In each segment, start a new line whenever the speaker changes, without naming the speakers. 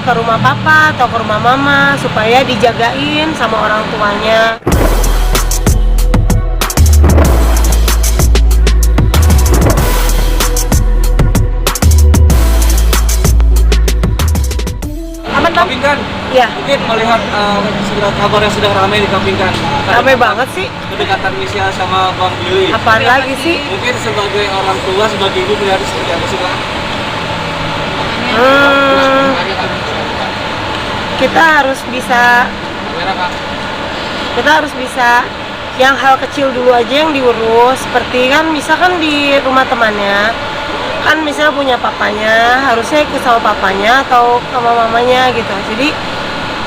ke rumah papa atau ke rumah mama supaya dijagain sama orang tuanya.
Kapingkan,
Iya.
mungkin melihat kabar yang sedang ramai di Kapingkan.
Ramai banget sih.
Kedekatan Michelle sama Bang Billy.
Apaan lagi sih?
Mungkin sebagai orang tua, sebagai ibu melihat seperti apa sih, Bang?
Kita harus bisa yang hal kecil dulu aja yang diurus. Seperti kan misalkan di rumah temannya kan misalnya punya papanya, harusnya ikut sama papanya atau sama mamanya gitu. Jadi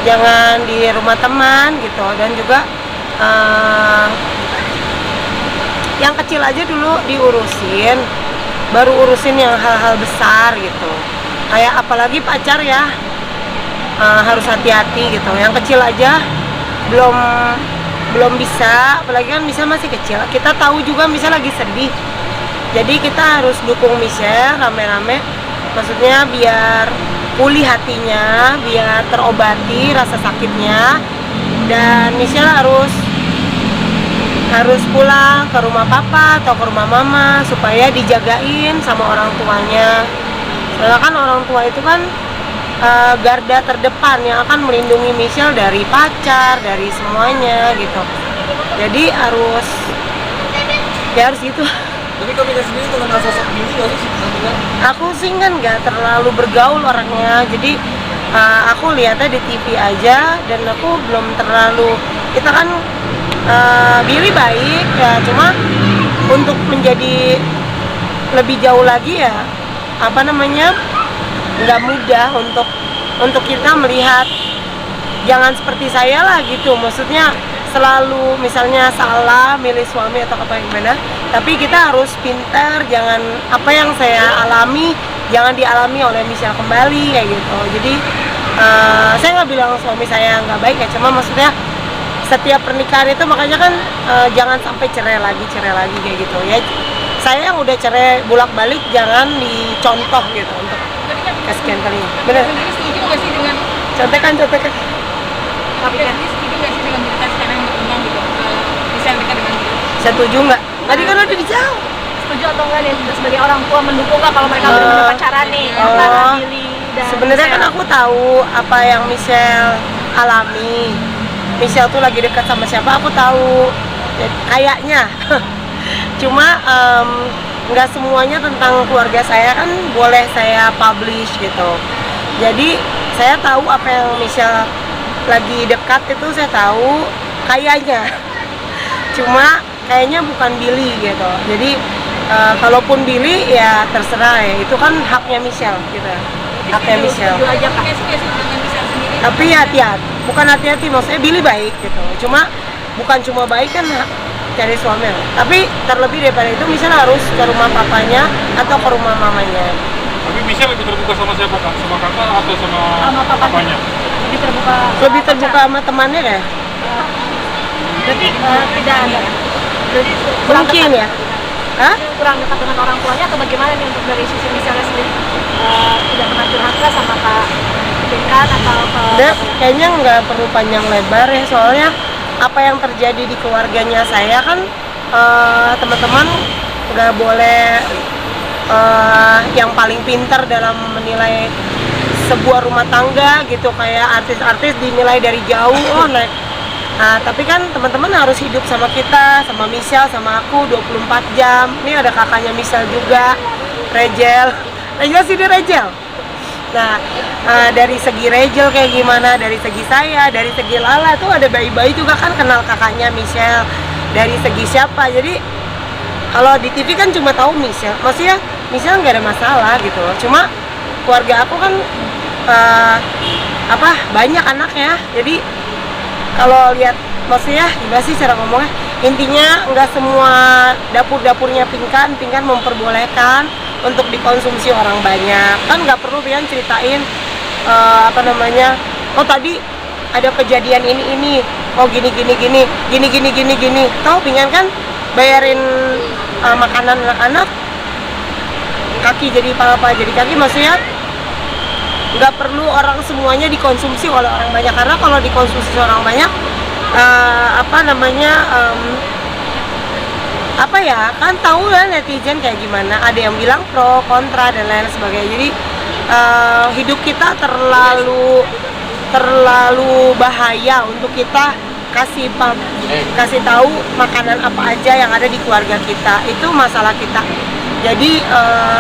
jangan di rumah teman gitu. Dan juga yang kecil aja dulu diurusin, baru urusin yang hal-hal besar gitu. Kayak apalagi pacar ya, harus hati-hati gitu. Yang kecil aja belum bisa, apalagi kan Michelle masih kecil. Kita tahu juga Michelle lagi sedih. Jadi kita harus dukung Michelle rame-rame, maksudnya biar pulih hatinya, biar terobati rasa sakitnya. Dan Michelle harus pulang ke rumah papa atau ke rumah mama supaya dijagain sama orang tuanya. Soalnya kan orang tua itu kan garda terdepan yang akan melindungi Michelle dari pacar, dari semuanya gitu. Jadi harus gitu.
Tapi Kapingkan sendiri mengenal sosok Billy nggak sih?
Aku sih kan nggak terlalu bergaul orangnya, jadi aku lihatnya di TV aja dan aku belum terlalu. Kita kan Billy baik ya, cuma untuk menjadi lebih jauh lagi ya nggak mudah untuk kita melihat. Jangan seperti saya lah gitu, maksudnya selalu misalnya salah milih suami atau apa yang benar, tapi kita harus pintar, jangan apa yang saya alami jangan dialami oleh Michelle kembali kayak gitu. Jadi saya nggak bilang suami saya nggak baik ya, cuma maksudnya setiap pernikahan itu makanya kan jangan sampai cerai lagi kayak gitu ya. Saya yang udah cerai bolak-balik jangan dicontoh gitu untuk kesekian kalinya. Benar.
Sendiri setuju nggak sih dengan
Contekan.
tapi kan setuju nggak sih dengan berita sekarang yang berkembang gitu? Michelle dekat dengan Billy.
Setuju nggak? Tadi kan udah dijawab.
Setuju atau enggak nih sebagai orang tua mendukung nggak kalau mereka benar-benar pacaran nih antara Billy dan
Sebenarnya kan aku tahu apa yang Michelle alami. Michelle tuh lagi dekat sama siapa aku tahu. Kayaknya. Cuma nggak semuanya tentang keluarga saya kan boleh saya publish gitu. Jadi saya tahu apa yang Michelle lagi dekat itu, saya tahu kayaknya. Cuma kayaknya bukan Billy gitu. Jadi kalaupun Billy ya terserah ya, itu kan haknya Michelle gitu. Haknya Michelle.
setuju aja Kak. Sih dengan Michelle sendiri.
Tapi hati-hati, bukan hati-hati, maksudnya Billy baik gitu. Cuma bukan cuma baik kan cari suami. Tapi terlebih daripada itu Michelle harus ke rumah papanya atau ke rumah mamanya.
Tapi Michelle lebih terbuka sama siapa, Kak? Sama kakak atau sama papanya?
Lebih terbuka.
Lebih terbuka sama temannya ya?
Berarti tidak ada. Berarti
Mungkin ya. Hah?
kurang dekat dengan orang tuanya atau bagaimana nih untuk dari sisi Michelle sendiri? Tidak pernah curhat nggak sama Kak Kapingkan atau
Kayaknya nggak perlu panjang lebar ya, soalnya apa yang terjadi di keluarganya saya kan teman-teman nggak boleh yang paling pintar dalam menilai sebuah rumah tangga gitu, kayak artis-artis dinilai dari jauh. Nah, tapi kan teman-teman harus hidup sama kita, sama Michelle, sama aku 24 jam. Ini ada kakaknya Michelle juga, Rachel sih dia Rachel. Nah, dari segi Rachel kayak gimana, dari segi saya, dari segi Lala tuh ada bayi-bayi juga kan kenal kakaknya Michelle. Dari segi siapa, jadi kalau di TV kan cuma tahu Michelle, maksudnya Michelle nggak ada masalah gitu loh. Cuma keluarga aku kan banyak anaknya, jadi kalau lihat maksudnya gimana sih cara ngomongnya, intinya nggak semua dapur-dapurnya Pingkan memperbolehkan untuk dikonsumsi orang banyak. Kan nggak perlu Pingkan ceritain oh tadi ada kejadian ini, oh gini. Tahu Pingkan kan bayarin makanan anak-anak, kaki jadi pala jadi kaki, maksudnya nggak perlu orang semuanya dikonsumsi oleh orang banyak, karena kalau dikonsumsi orang banyak kan tahu lah netizen kayak gimana, ada yang bilang pro kontra dan lain sebagainya. Jadi hidup kita terlalu bahaya untuk kita kasih tahu makanan apa aja yang ada di keluarga kita, itu masalah kita. Jadi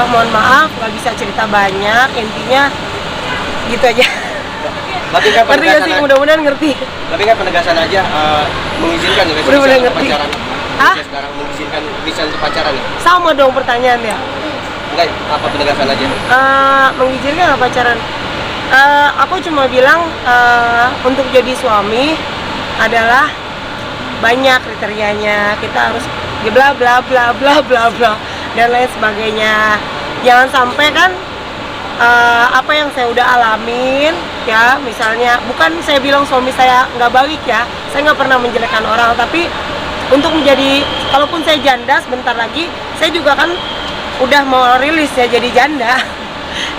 mohon maaf nggak bisa cerita banyak, intinya gitu aja.
Tapi kan
Ngerti gak sih? Mudah-mudahan ngerti.
Tapi kan penegasan aja mengizinkan ya
Mudah-mudahan
untuk
ngerti.
pacaran.
Hah?
Michelle sekarang mengizinkan Michelle untuk pacaran ya?
Sama dong pertanyaannya.
Enggak, apa penegasan aja?
Mengizinkan nggak pacaran? Aku cuma bilang untuk jadi suami adalah banyak kriterianya, kita harus bla bla bla bla bla bla dan lain sebagainya. Jangan sampai kan apa yang saya udah alamin ya, misalnya bukan saya bilang suami saya nggak baik ya, saya nggak pernah menjelekkan orang, tapi untuk menjadi, kalaupun saya janda sebentar lagi, saya juga kan udah mau rilis ya jadi janda.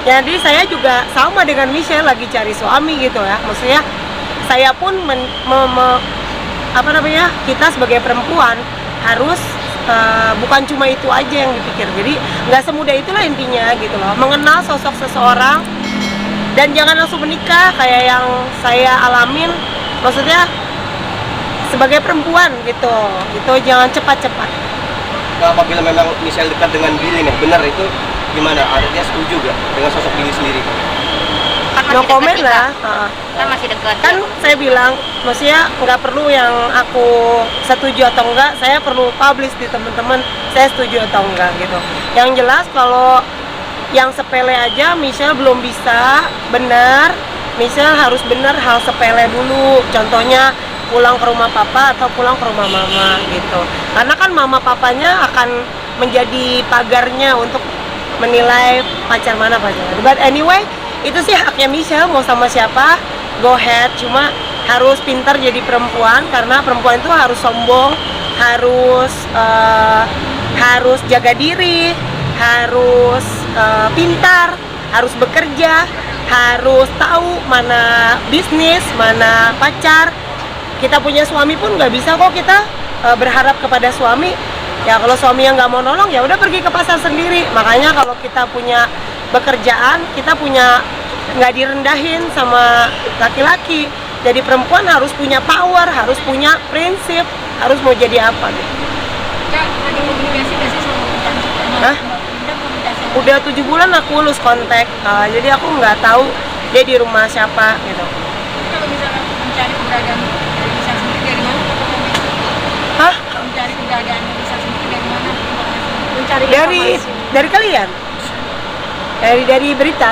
Jadi saya juga sama dengan Michelle lagi cari suami gitu ya, maksudnya saya pun kita sebagai perempuan harus bukan cuma itu aja yang dipikir. Jadi nggak semudah itulah intinya gitu loh, mengenal sosok seseorang dan jangan langsung menikah kayak yang saya alamin, maksudnya sebagai perempuan gitu jangan cepat-cepat.
Nah, apabila memang Michelle dekat dengan Billy nih, benar itu gimana? Artinya setuju gak dengan sosok Billy sendiri?
No comment lah.
Kan masih dekat.
Kan saya bilang, maksudnya nggak perlu yang aku setuju atau enggak, saya perlu publish di teman-teman saya setuju atau enggak gitu. Yang jelas kalau yang sepele aja Michelle belum bisa benar, Michelle harus benar hal sepele dulu. Contohnya pulang ke rumah papa atau pulang ke rumah mama gitu. Karena kan mama papanya akan menjadi pagarnya untuk menilai pacar mana pacar. But anyway, itu sih haknya Michelle mau sama siapa, go ahead. Cuma harus pintar jadi perempuan, karena perempuan itu harus sombong, harus jaga diri, harus pintar, harus bekerja, harus tahu mana bisnis, mana pacar. Kita punya suami pun nggak bisa kok kita berharap kepada suami. Ya kalau suami yang nggak mau nolong, ya udah pergi ke pasar sendiri. Makanya kalau kita punya pekerjaan, kita punya nggak direndahin sama laki-laki. Jadi perempuan harus punya power, harus punya prinsip, harus mau jadi apa gitu.
Kak, ada komunikasi nggak sih sama Bukan?
Hah? Udah 7 bulan aku lose kontak, jadi aku nggak tahu dia di rumah siapa gitu.
Kalau misalnya mencari keberadaan dari Michelle sendiri dari mana?
Hah?
Mencari keberadaan Michelle sendiri dari mana? Mencari
Dari kalian? Dari berita.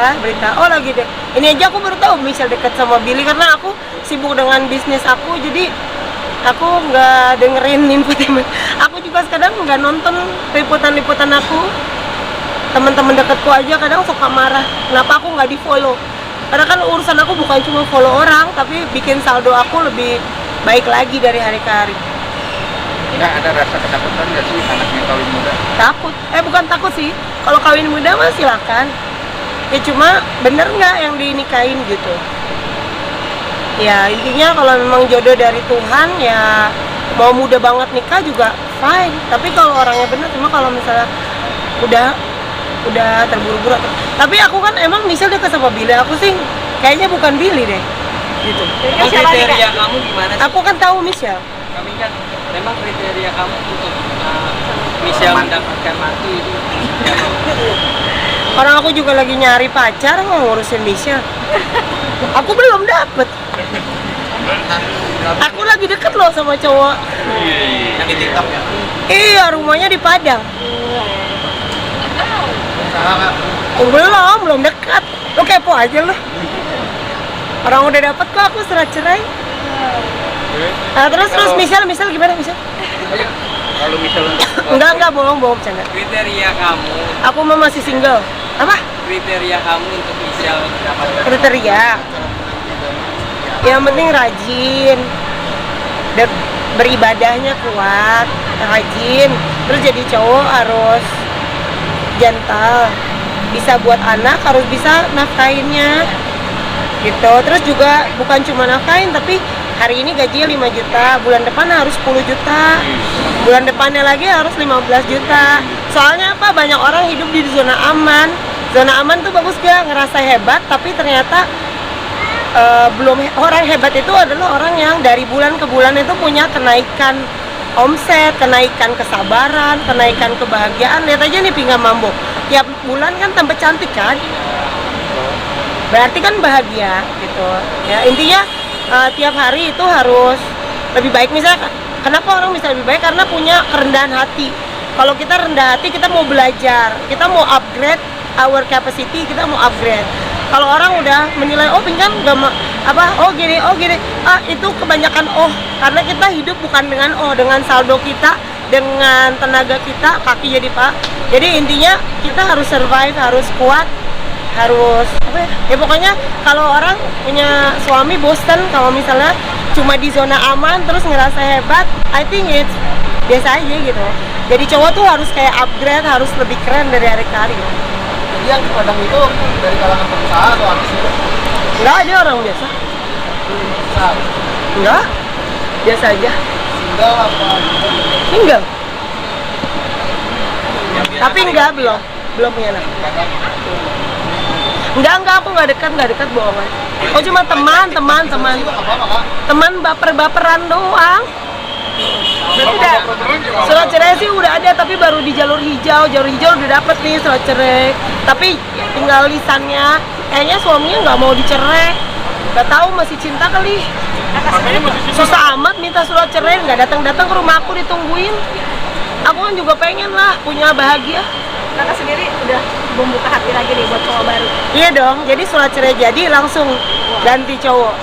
Oh lagi deh. Ini aja aku baru tahu Michelle dekat sama Billy, karena aku sibuk dengan bisnis aku, jadi aku nggak dengerin infotainment. Aku juga kadang nggak nonton liputan aku. Teman-teman dekatku aja kadang suka marah, kenapa aku nggak di follow? Karena kan urusan aku bukan cuma follow orang, tapi bikin saldo aku lebih baik lagi dari hari ke hari.
Nggak ada rasa ketakutan nggak sih anaknya kawin muda?
Takut? Bukan takut sih. Kalau kawin muda mah silakan. Ya cuma bener nggak yang dinikahin gitu. Ya intinya kalau memang jodoh dari Tuhan ya mau muda banget nikah juga fine. Tapi kalau orangnya bener, cuma kalau misalnya udah terburu-buru. Tapi aku kan emang Michelle dekat sama Billy, aku sih kayaknya bukan Billy deh gitu.
Kriteria kamu gimana sih?
Aku kan tahu Michelle.
Kami kan memang kriteria kamu untuk Michelle mendapatkan mantu itu.
Orang aku juga lagi nyari pacar, mau ngurusin Michelle. Aku belum dapet. Aku lagi deket loh sama cowok.
Yang di TikTok ya?
Iya, rumahnya di Padang. Belum dekat. Lo kepo aja lo. Orang udah dapet kok, aku surat cerai. Nah, terus Michelle gimana Michelle?
Kalau misalnya
Enggak, bohong bercanda.
Kriteria kamu,
Aku mah masih single. Apa?
kriteria kamu untuk Michelle mendapatkan
Kriteria. Yang penting rajin. Dan beribadahnya kuat, rajin. Terus jadi cowok harus gentle. Bisa buat anak, harus bisa nafkahinnya. gitu. Terus juga bukan cuma nafkahin, tapi hari ini gajinya 5 juta, bulan depan harus 10 juta, bulan depannya lagi harus 15 juta. Soalnya apa? Banyak orang hidup di zona aman. Zona aman tuh bagus gak? Ngerasa hebat, tapi ternyata belum. Orang hebat itu adalah orang yang dari bulan ke bulan itu punya kenaikan omset, kenaikan kesabaran, kenaikan kebahagiaan. Lihat aja nih Pinggan Mambo, tiap bulan kan tambah cantik kan? Berarti kan bahagia gitu. Ya intinya tiap hari itu harus lebih baik. Misalnya kenapa orang bisa lebih baik? Karena punya kerendahan hati. Kalau kita rendah hati, kita mau belajar, kita mau upgrade our capacity, kita mau upgrade. Kalau orang udah menilai, oh Pinggan gak oh gini, itu kebanyakan karena kita hidup bukan dengan dengan saldo kita, dengan tenaga kita, kaki jadi Pak. Jadi intinya kita harus survive, harus kuat, harus ya pokoknya kalau orang punya suami bosen kalau misalnya cuma di zona aman terus ngerasa hebat, I think it's biasa aja gitu. Jadi cowok tuh harus kayak upgrade, harus lebih keren dari hari ke hari.
Jadi yang di Padang itu dari kalangan pengusaha atau artis itu?
Enggak, dia orang biasa. Enggak, biasa aja.
Single apa?
Single. Tapi enggak, belum punya anak. Enggak, aku nggak dekat bohongan. Oh cuma teman baperan doang. Berarti udah surat cerai sih udah ada, tapi baru di jalur hijau udah dapet nih surat cerai. Tapi tinggal lisannya, kayaknya suaminya nggak mau dicerai. Nggak tahu masih cinta kali. Susah amat minta surat cerai, nggak datang ke rumah aku ditungguin. Aku kan juga pengen lah punya bahagia.
Kakak sendiri udah membuka hati lagi nih buat cowok baru?
Iya dong, jadi surat cerai jadi langsung ganti cowok.